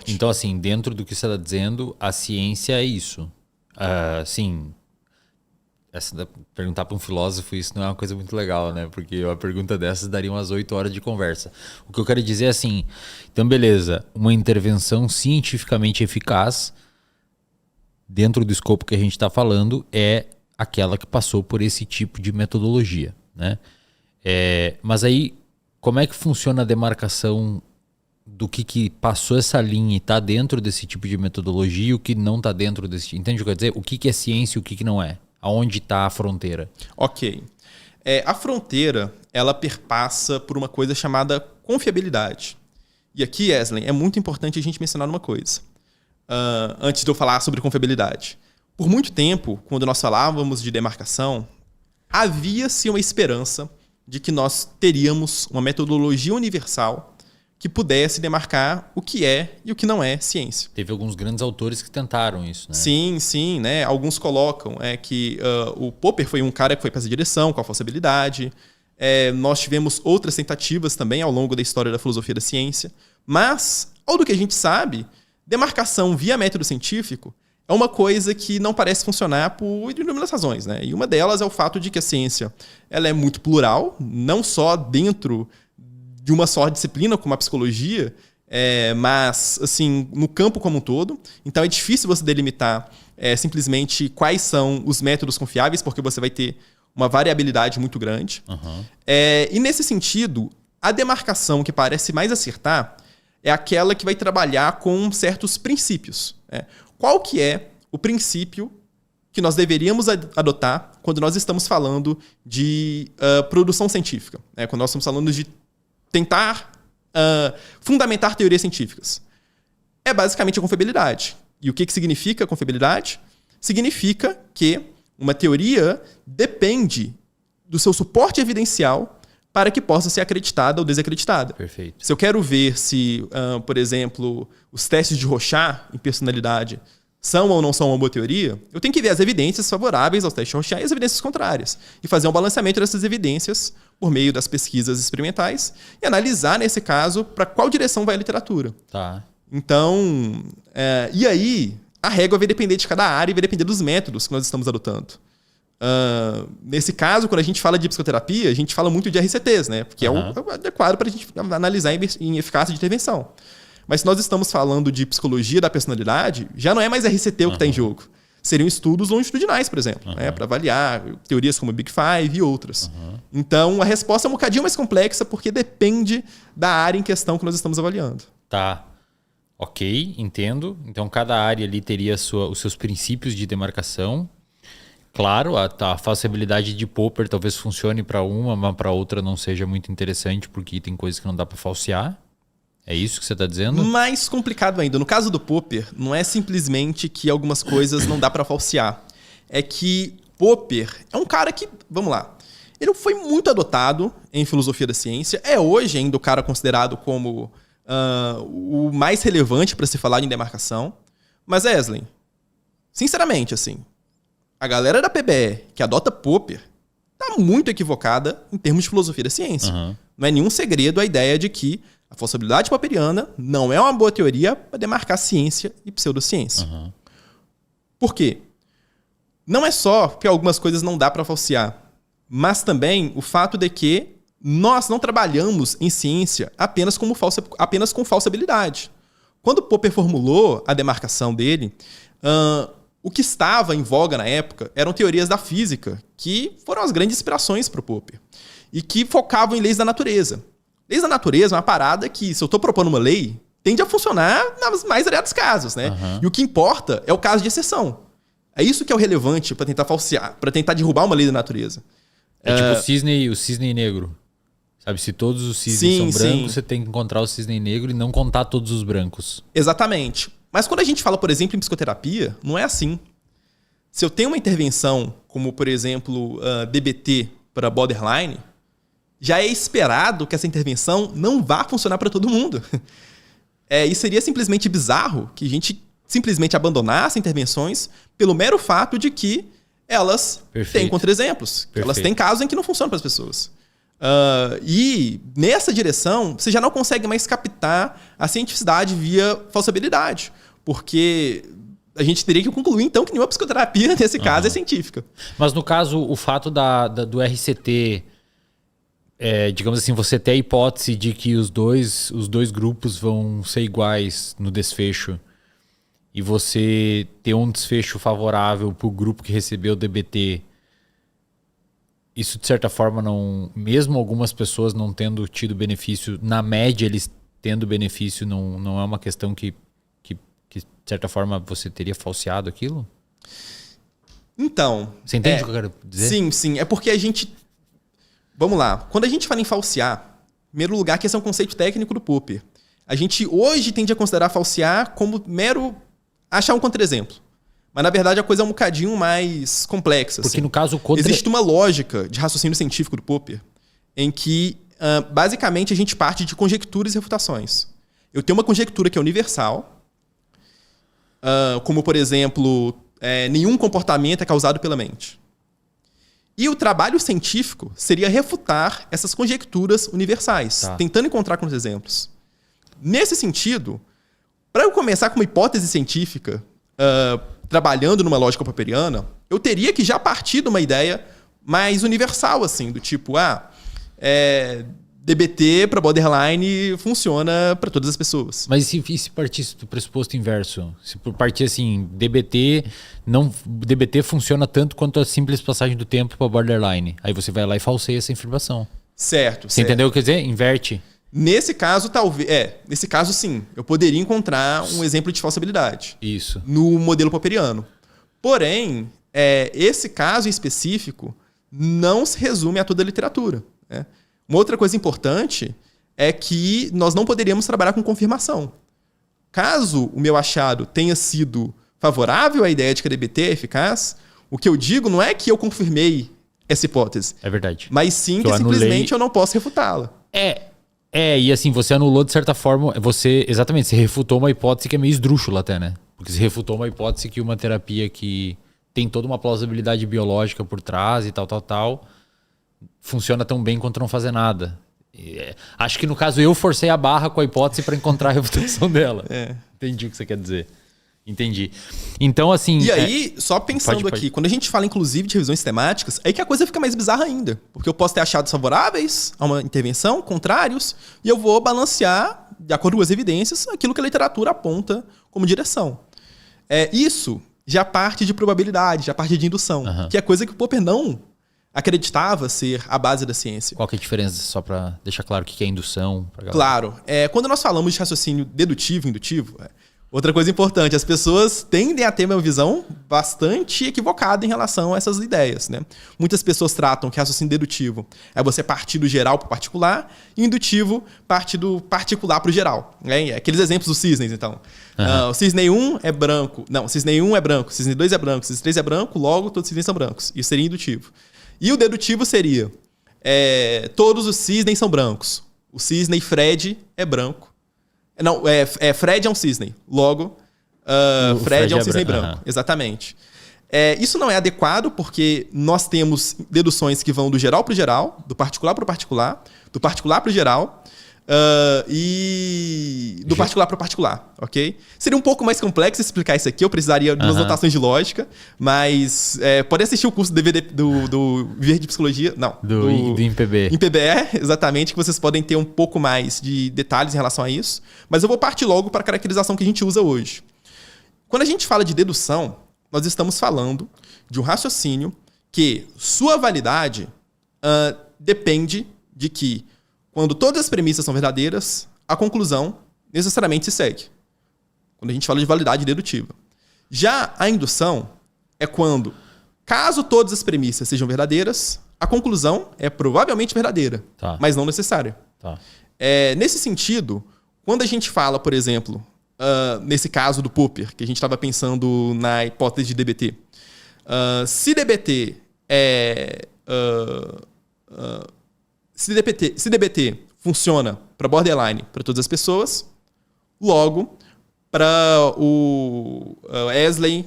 Então, assim, dentro do que você está dizendo, a ciência é isso. Sim, perguntar para um filósofo isso não é uma coisa muito legal, né? Porque a pergunta dessas daria umas 8 horas de conversa. O que eu quero dizer é assim, então beleza, uma intervenção cientificamente eficaz dentro do escopo que a gente está falando é aquela que passou por esse tipo de metodologia, né? Mas aí, como é que funciona a demarcação do que passou essa linha e está dentro desse tipo de metodologia e o que não está dentro desse... Entende o que eu quero dizer? O que é ciência e o que não é? Aonde está a fronteira? Ok. A fronteira, ela perpassa por uma coisa chamada confiabilidade. E aqui, Eslen, é muito importante a gente mencionar uma coisa. Antes de eu falar sobre confiabilidade. Por muito tempo, quando nós falávamos de demarcação, havia-se uma esperança de que nós teríamos uma metodologia universal que pudesse demarcar o que é e o que não é ciência. Teve alguns grandes autores que tentaram isso, né? Sim, né? Alguns colocam que o Popper foi um cara que foi para essa direção, com a falsibilidade. Nós tivemos outras tentativas também ao longo da história da filosofia da ciência. Mas, ao do que a gente sabe, demarcação via método científico é uma coisa que não parece funcionar por inúmeras razões, né? E uma delas é o fato de que a ciência ela é muito plural, não só dentro de uma só disciplina, como a psicologia, mas assim, no campo como um todo. Então é difícil você delimitar simplesmente quais são os métodos confiáveis, porque você vai ter uma variabilidade muito grande. Uhum. E nesse sentido, a demarcação que parece mais acertar é aquela que vai trabalhar com certos princípios. Qual que é o princípio que nós deveríamos adotar quando nós estamos falando de produção científica? Quando nós estamos falando de tentar fundamentar teorias científicas. É basicamente a confiabilidade. E o que significa a confiabilidade? Significa que uma teoria depende do seu suporte evidencial para que possa ser acreditada ou desacreditada. Perfeito. Se eu quero ver se, por exemplo, os testes de Rorschach em personalidade são ou não são uma boa teoria, eu tenho que ver as evidências favoráveis aos testes de Rorschach e as evidências contrárias. E fazer um balanceamento dessas evidências por meio das pesquisas experimentais e analisar, nesse caso, para qual direção vai a literatura. Tá. Então, e aí, a régua vai depender de cada área e vai depender dos métodos que nós estamos adotando. Nesse caso, quando a gente fala de psicoterapia, a gente fala muito de RCTs, né? Porque é o adequado para a gente analisar em eficácia de intervenção. Mas se nós estamos falando de psicologia da personalidade, já não é mais RCT o que está em jogo. Seriam estudos longitudinais, por exemplo, para avaliar teorias como Big Five e outras. Então, a resposta é um bocadinho mais complexa porque depende da área em questão que nós estamos avaliando. Tá. Ok, entendo. Então, cada área ali teria os seus princípios de demarcação. Claro, a falsibilidade de Popper talvez funcione para uma, mas para outra não seja muito interessante porque tem coisas que não dá para falsear. É isso que você está dizendo? Mais complicado ainda. No caso do Popper, não é simplesmente que algumas coisas não dá para falsear. É que Popper é um cara que, vamos lá, ele foi muito adotado em filosofia da ciência. É hoje ainda o cara considerado como o mais relevante para se falar em demarcação. Mas, Eslen, sinceramente, assim, a galera da PBE que adota Popper está muito equivocada em termos de filosofia da ciência. Não é nenhum segredo a ideia de que a falsibilidade popperiana não é uma boa teoria para demarcar ciência e pseudociência. Por quê? Não é só que algumas coisas não dá para falsear, mas também o fato de que nós não trabalhamos em ciência apenas com falsabilidade. Quando Popper formulou a demarcação dele, o que estava em voga na época eram teorias da física, que foram as grandes inspirações para o Popper, e que focavam em leis da natureza. Leis da natureza é uma parada que, se eu estou propondo uma lei, tende a funcionar nos mais variados casos, né? E o que importa é o caso de exceção. É isso que é o relevante para tentar falsear, para tentar derrubar uma lei da natureza. É tipo o cisne negro. Sabe, se todos os cisnes são brancos, você tem que encontrar o cisne negro e não contar todos os brancos. Exatamente. Mas quando a gente fala, por exemplo, em psicoterapia, não é assim. Se eu tenho uma intervenção, como, por exemplo, DBT para borderline, já é esperado que essa intervenção não vá funcionar para todo mundo. E seria simplesmente bizarro que a gente simplesmente abandonasse intervenções pelo mero fato de que elas têm contra-exemplos. Elas têm casos em que não funcionam para as pessoas. E nessa direção, você já não consegue mais captar a cientificidade via falsibilidade. Porque a gente teria que concluir, então, que nenhuma psicoterapia, nesse caso, é científica. Mas no caso, o fato do RCT, digamos assim, você ter a hipótese de que os dois grupos vão ser iguais no desfecho e você ter um desfecho favorável para o grupo que recebeu o DBT, isso de certa forma não, mesmo algumas pessoas não tendo tido benefício, na média eles tendo benefício, não é uma questão que de certa forma você teria falseado aquilo? Então... Você entende o que eu quero dizer? Sim. É porque a gente... Vamos lá. Quando a gente fala em falsear, em primeiro lugar, que esse é um conceito técnico do Popper. A gente hoje tende a considerar falsear como mero achar um contra-exemplo. Mas, na verdade, a coisa é um bocadinho mais complexa. Porque, assim. no caso, Existe uma lógica de raciocínio científico do Popper em que, basicamente, a gente parte de conjecturas e refutações. Eu tenho uma conjectura que é universal, como, por exemplo, nenhum comportamento é causado pela mente. E o trabalho científico seria refutar essas conjecturas universais, tentando encontrar com os exemplos. Nesse sentido, para eu começar com uma hipótese científica, trabalhando numa lógica popperiana, eu teria que já partir de uma ideia mais universal, assim, do tipo, DBT para borderline funciona para todas as pessoas. Mas e se partisse do pressuposto inverso? Se partir assim, DBT funciona tanto quanto a simples passagem do tempo para borderline. Aí você vai lá e falseia essa informação. Certo. Você entendeu o que eu quer dizer? Inverte. Nesse caso, talvez. Nesse caso, sim. Eu poderia encontrar um exemplo de falsibilidade. Isso. No modelo popperiano. Porém, esse caso em específico não se resume a toda a literatura, né? Uma outra coisa importante é que nós não poderíamos trabalhar com confirmação. Caso o meu achado tenha sido favorável à ideia de que a DBT é eficaz, o que eu digo não é que eu confirmei essa hipótese. É verdade. Mas sim que simplesmente eu não posso refutá-la. E assim, você anulou de certa forma, você refutou uma hipótese que é meio esdrúxula até, né? Porque você refutou uma hipótese que uma terapia que tem toda uma plausibilidade biológica por trás e tal, funciona tão bem quanto não fazer nada. Acho que no caso eu forcei a barra com a hipótese para encontrar a refutação dela. Entendi o que você quer dizer. Entendi. Então, assim... E aí, só pensando aqui, quando a gente fala inclusive de revisões temáticas, aí que a coisa fica mais bizarra ainda. Porque eu posso ter achados favoráveis a uma intervenção, contrários, e eu vou balancear, de acordo com as evidências, aquilo que a literatura aponta como direção. Isso já parte de probabilidade, já parte de indução, que é coisa que o Popper não acreditava ser a base da ciência. Qual que é a diferença, só para deixar claro o que é indução? Claro. Quando nós falamos de raciocínio dedutivo e indutivo, outra coisa importante, as pessoas tendem a ter uma visão bastante equivocada em relação a essas ideias, né? Muitas pessoas tratam que raciocínio dedutivo é você partir do geral para o particular, e indutivo parte do particular para o geral. Aqueles exemplos dos cisnes, então. O cisne 1 é branco. Não, cisne 1 é branco, cisne 2 é branco, cisne 3 é branco, logo todos os cisnes são brancos. Isso seria indutivo. E o dedutivo seria todos os cisnes são brancos. O cisne Fred é branco. Não, Fred é um cisne. Logo, Fred é um cisne branco. Exatamente. Isso não é adequado porque nós temos deduções que vão do geral para o geral, do particular para o particular, do particular para o geral e do particular para o particular, ok? Seria um pouco mais complexo explicar isso aqui, eu precisaria de umas notações de lógica, mas pode assistir o curso do DVD do Viver de Psicologia, não. Do IMPB. IMPBE, exatamente, que vocês podem ter um pouco mais de detalhes em relação a isso, mas eu vou partir logo para a caracterização que a gente usa hoje. Quando a gente fala de dedução, nós estamos falando de um raciocínio que sua validade depende de que, quando todas as premissas são verdadeiras, a conclusão necessariamente se segue. Quando a gente fala de validade dedutiva. Já a indução é quando, caso todas as premissas sejam verdadeiras, a conclusão é provavelmente verdadeira, mas não necessária. Nesse sentido, quando a gente fala, por exemplo, nesse caso do Popper, que a gente estava pensando na hipótese de DBT, se DBT se DBT funciona para borderline para todas as pessoas, logo, para o Wesley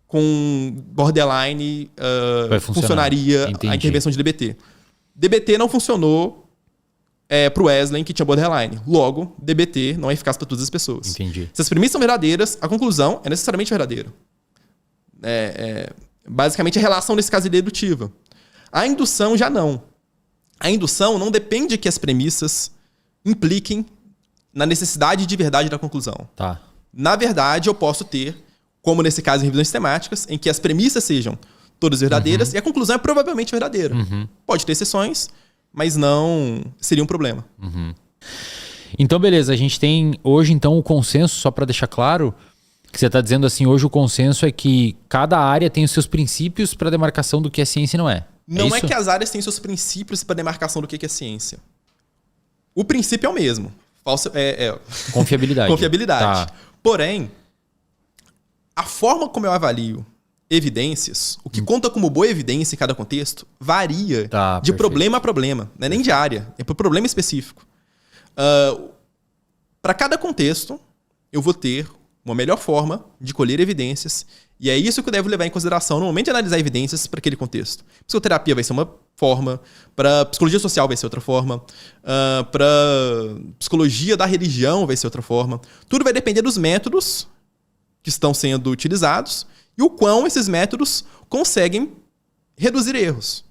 com borderline funcionaria a intervenção de DBT. DBT não funcionou pro Wesley, que tinha borderline. Logo, DBT não é eficaz para todas as pessoas. Entendi. Se as premissas são verdadeiras, a conclusão é necessariamente verdadeira. Basicamente, a relação nesse caso é dedutiva. A indução já não. A indução não depende que as premissas impliquem na necessidade de verdade da conclusão. Tá. Na verdade, eu posso ter, como nesse caso em revisões sistemáticas, em que as premissas sejam todas verdadeiras e a conclusão é provavelmente verdadeira. Pode ter exceções, mas não seria um problema. Então, beleza. A gente tem hoje, então, o consenso, só para deixar claro, que você está dizendo assim, hoje o consenso é que cada área tem os seus princípios para demarcação do que é ciência e não é. Não é que as áreas têm seus princípios para demarcação do que é ciência. O princípio é o mesmo. Confiabilidade. Confiabilidade. Tá. Porém, a forma como eu avalio evidências, o que conta como boa evidência em cada contexto, varia de perfeito. problema a problema. Não é nem de área, é por problema específico. Para cada contexto, eu vou ter uma melhor forma de colher evidências, e é isso que eu devo levar em consideração no momento de analisar evidências para aquele contexto. Psicoterapia vai ser uma forma, para psicologia social vai ser outra forma, para psicologia da religião vai ser outra forma. Tudo vai depender dos métodos que estão sendo utilizados e o quão esses métodos conseguem reduzir erros.